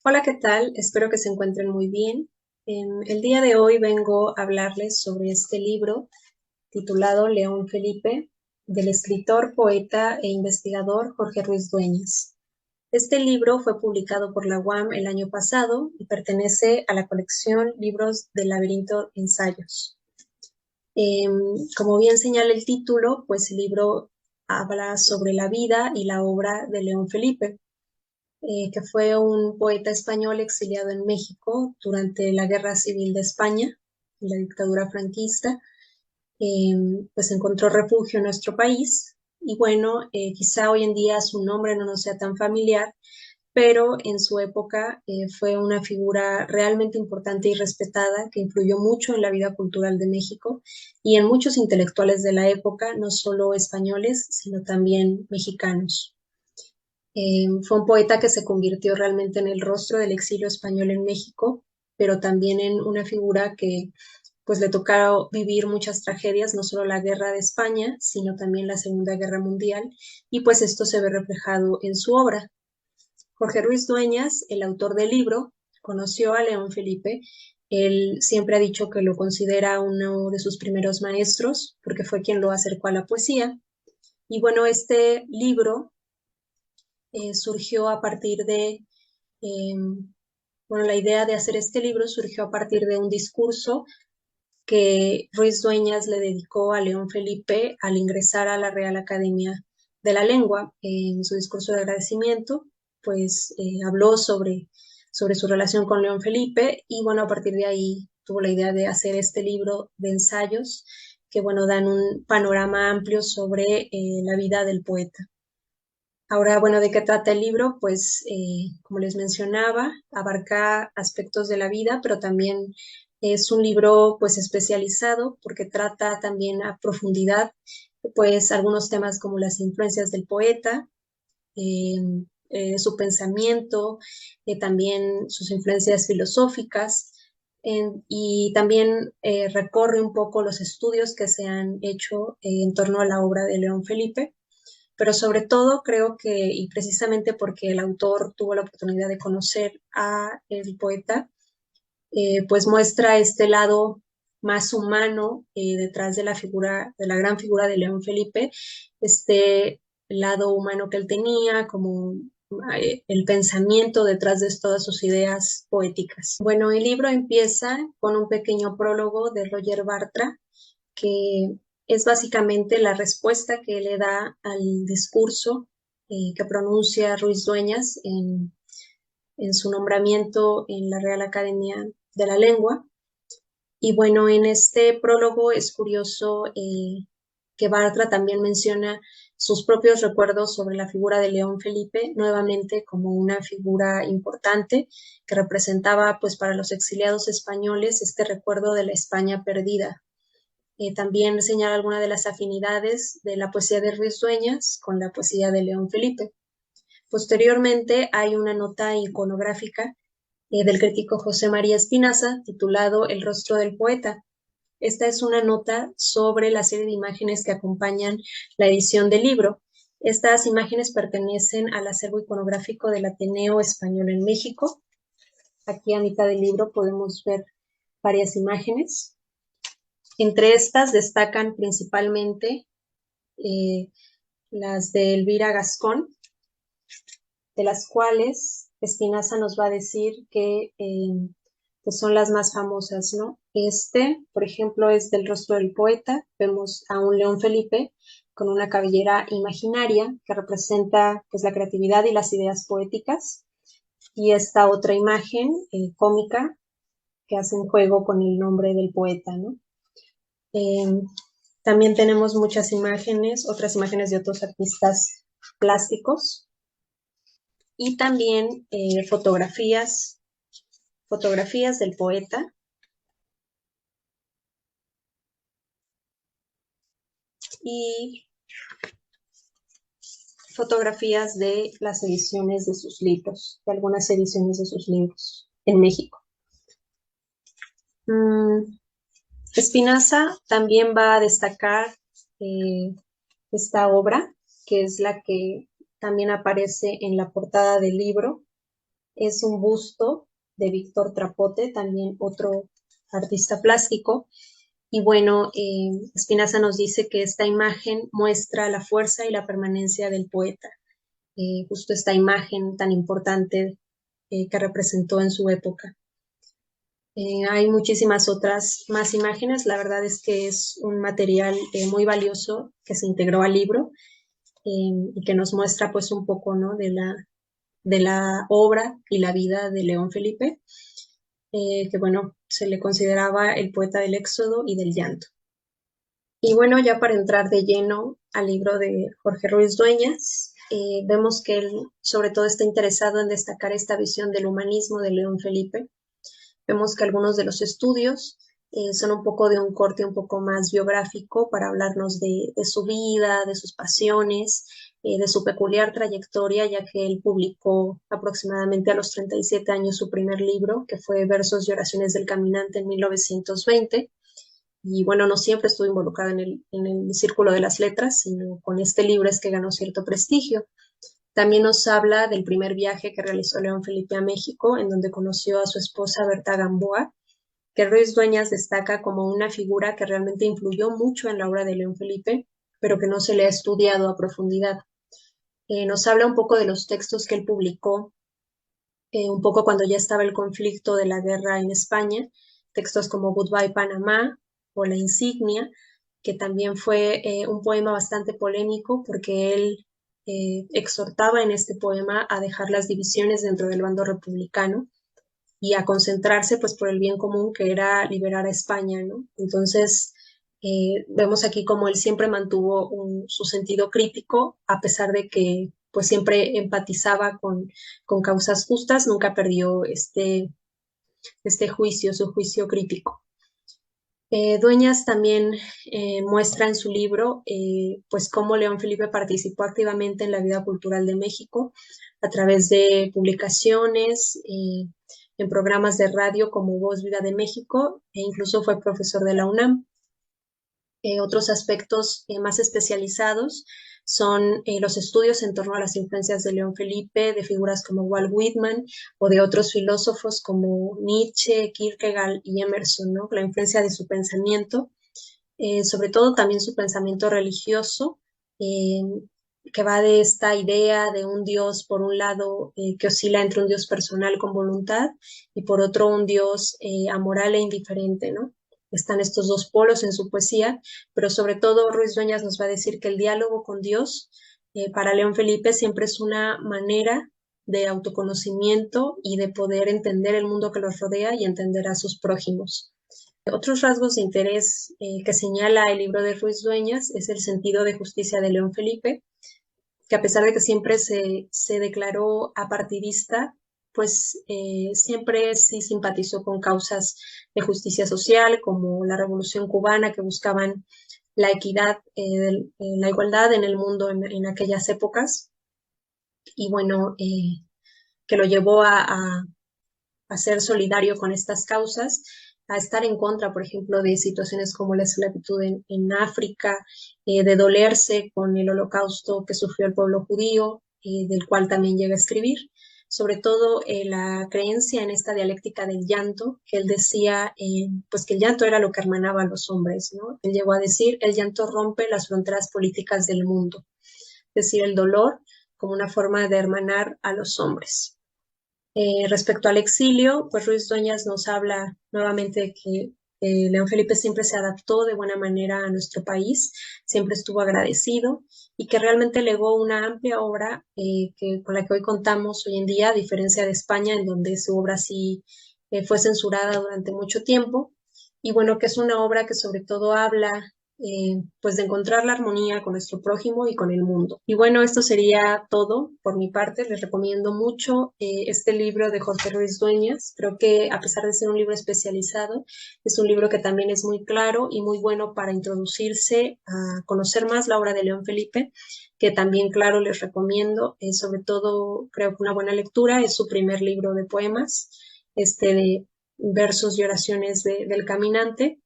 Hola, ¿qué tal? Espero que se encuentren muy bien. El día de hoy vengo a hablarles sobre este libro titulado León Felipe, del escritor, poeta e investigador Jorge Ruiz Dueñas. Este libro fue publicado por la UAM el año pasado y pertenece a la colección Libros del Laberinto Ensayos. Eh, Como bien señala el título, pues el libro habla sobre la vida y la obra de León Felipe, que fue un poeta español exiliado en México durante la Guerra Civil de España, la dictadura franquista. Pues encontró refugio en nuestro país y bueno, quizá hoy en día su nombre no nos sea tan familiar, pero en su época fue una figura realmente importante y respetada que influyó mucho en la vida cultural de México y en muchos intelectuales de la época, no solo españoles, sino también mexicanos. Fue un poeta que se convirtió realmente en el rostro del exilio español en México, pero también en una figura que pues le tocaron vivir muchas tragedias, no solo la guerra de España, sino también la Segunda Guerra Mundial, y pues esto se ve reflejado en su obra. Jorge Ruiz Dueñas, el autor del libro, conoció a León Felipe. Él siempre ha dicho que lo considera uno de sus primeros maestros, porque fue quien lo acercó a la poesía. Y bueno, este libro surgió a partir de, eh, bueno, la idea de hacer este libro surgió a partir de un discurso que Ruiz Dueñas le dedicó a León Felipe al ingresar a la Real Academia de la Lengua. En su discurso de agradecimiento, pues habló sobre su relación con León Felipe y bueno, a partir de ahí tuvo la idea de hacer este libro de ensayos que bueno, dan un panorama amplio sobre la vida del poeta. Ahora, bueno, ¿de qué trata el libro? Pues, como les mencionaba, abarca aspectos de la vida, pero también es un libro, pues, especializado porque trata también a profundidad, pues, algunos temas como las influencias del poeta, eh, su pensamiento, también sus influencias filosóficas, y también recorre un poco los estudios que se han hecho en torno a la obra de León Felipe, pero sobre todo creo que, y precisamente porque el autor tuvo la oportunidad de conocer a el poeta, pues muestra este lado más humano detrás de la figura, de la gran figura de León Felipe, este lado humano que él tenía, como el pensamiento detrás de todas sus ideas poéticas. Bueno, el libro empieza con un pequeño prólogo de Roger Bartra, que es básicamente la respuesta que le da al discurso que pronuncia Ruiz Dueñas en su nombramiento en la Real Academia de la Lengua. Y bueno, en este prólogo es curioso que Bartra también menciona sus propios recuerdos sobre la figura de León Felipe, nuevamente como una figura importante que representaba pues para los exiliados españoles este recuerdo de la España perdida. También señala algunas de las afinidades de la poesía de Ruiz Dueñas con la poesía de León Felipe. Posteriormente hay una nota iconográfica del crítico José María Espinaza titulado El rostro del poeta. Esta es una nota sobre la serie de imágenes que acompañan la edición del libro. Estas imágenes pertenecen al acervo iconográfico del Ateneo Español en México. Aquí a mitad del libro podemos ver varias imágenes. Entre estas destacan principalmente eh, las de Elvira Gascón, de las cuales Espinaza nos va a decir que pues son las más famosas, ¿no? Por ejemplo, es del rostro del poeta. Vemos a un León Felipe con una cabellera imaginaria que representa pues la creatividad y las ideas poéticas. Y esta otra imagen cómica que hace un juego con el nombre del poeta, ¿no? Eh, También tenemos muchas imágenes, otras imágenes de otros artistas plásticos y también fotografías del poeta y fotografías de las ediciones de sus libros, de algunas ediciones de sus libros en México. Espinaza también va a destacar eh, esta obra, que es la que también aparece en la portada del libro, es un busto de Víctor Trapote, también otro artista plástico. Y bueno, Espinaza nos dice que esta imagen muestra la fuerza y la permanencia del poeta, justo esta imagen tan importante que representó en su época. Hay muchísimas otras más imágenes, la verdad es que es un material muy valioso que se integró al libro y que nos muestra pues un poco, ¿no?, de la obra y la vida de León Felipe, que bueno, se le consideraba el poeta del éxodo y del llanto. Y bueno, ya para entrar de lleno al libro de Jorge Ruiz Dueñas, vemos que él sobre todo está interesado en destacar esta visión del humanismo de León Felipe. Vemos que algunos de los estudios son un poco de un corte un poco más biográfico para hablarnos de su vida, de sus pasiones, de su peculiar trayectoria, ya que él publicó aproximadamente a los 37 años su primer libro, que fue Versos y oraciones del caminante en 1920. Y bueno, no siempre estuvo involucrado en el círculo de las letras, sino con este libro es que ganó cierto prestigio. También nos habla del primer viaje que realizó León Felipe a México, en donde conoció a su esposa Berta Gamboa, que Ruiz Dueñas destaca como una figura que realmente influyó mucho en la obra de León Felipe, pero que no se le ha estudiado a profundidad. Nos habla un poco de los textos que él publicó, un poco cuando ya estaba el conflicto de la guerra en España, textos como Goodbye Panamá o La Insignia, que también fue un poema bastante polémico porque él exhortaba en este poema a dejar las divisiones dentro del bando republicano y a concentrarse pues por el bien común que era liberar a España, ¿no? Entonces, vemos aquí como él siempre mantuvo su sentido crítico, a pesar de que pues siempre empatizaba con causas justas, nunca perdió este juicio, su juicio crítico. Dueñas también muestra en su libro pues cómo León Felipe participó activamente en la vida cultural de México a través de publicaciones, en programas de radio como Voz Vida de México e incluso fue profesor de la UNAM. Otros aspectos más especializados son los estudios en torno a las influencias de León Felipe, de figuras como Walt Whitman o de otros filósofos como Nietzsche, Kierkegaard y Emerson, ¿no? La influencia de su pensamiento, sobre todo también su pensamiento religioso, eh, que va de esta idea de un Dios, por un lado, que oscila entre un Dios personal con voluntad y por otro un Dios amoral e indiferente, ¿no? Están estos dos polos en su poesía, pero sobre todo Ruiz Dueñas nos va a decir que el diálogo con Dios para León Felipe siempre es una manera de autoconocimiento y de poder entender el mundo que los rodea y entender a sus prójimos. Otros rasgos de interés que señala el libro de Ruiz Dueñas es el sentido de justicia de León Felipe, que a pesar de que siempre se declaró apartidista, pues siempre sí simpatizó con causas de justicia social, como la Revolución Cubana, que buscaban la equidad, la igualdad en el mundo en aquellas épocas, y bueno, que lo llevó a ser solidario con estas causas, a estar en contra, por ejemplo, de situaciones como la esclavitud en África, de dolerse con el holocausto que sufrió el pueblo judío, del cual también llega a escribir, sobre todo la creencia en esta dialéctica del llanto, que él decía, pues que el llanto era lo que hermanaba a los hombres, ¿no? Él llegó a decir, el llanto rompe las fronteras políticas del mundo, es decir, el dolor como una forma de hermanar a los hombres. Respecto al exilio, pues Ruiz Dueñas nos habla nuevamente de que León Felipe siempre se adaptó de buena manera a nuestro país, siempre estuvo agradecido y que realmente legó una amplia obra con la que hoy contamos hoy en día, a diferencia de España, en donde su obra sí fue censurada durante mucho tiempo. Y bueno, que es una obra que sobre todo habla pues de encontrar la armonía con nuestro prójimo y con el mundo. Y bueno, esto sería todo por mi parte. Les recomiendo mucho este libro de Jorge Ruiz Dueñas. Creo que a pesar de ser un libro especializado, es un libro que también es muy claro y muy bueno para introducirse a conocer más la obra de León Felipe, que también, claro, les recomiendo. Sobre todo, creo que una buena lectura es su primer libro de poemas, de versos y oraciones del caminante.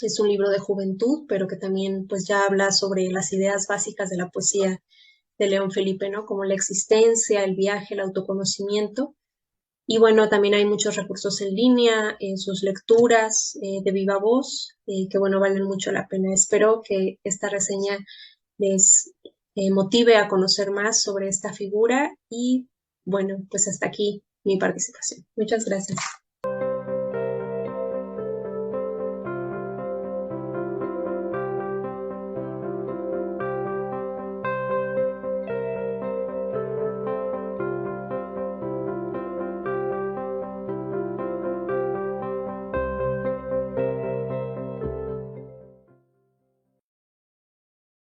Es un libro de juventud, pero que también pues ya habla sobre las ideas básicas de la poesía de León Felipe, ¿no? Como la existencia, el viaje, el autoconocimiento, Y bueno, también hay muchos recursos en línea, sus lecturas de viva voz, que bueno, valen mucho la pena. Espero que esta reseña les motive a conocer más sobre esta figura y bueno, pues hasta aquí mi participación. Muchas gracias.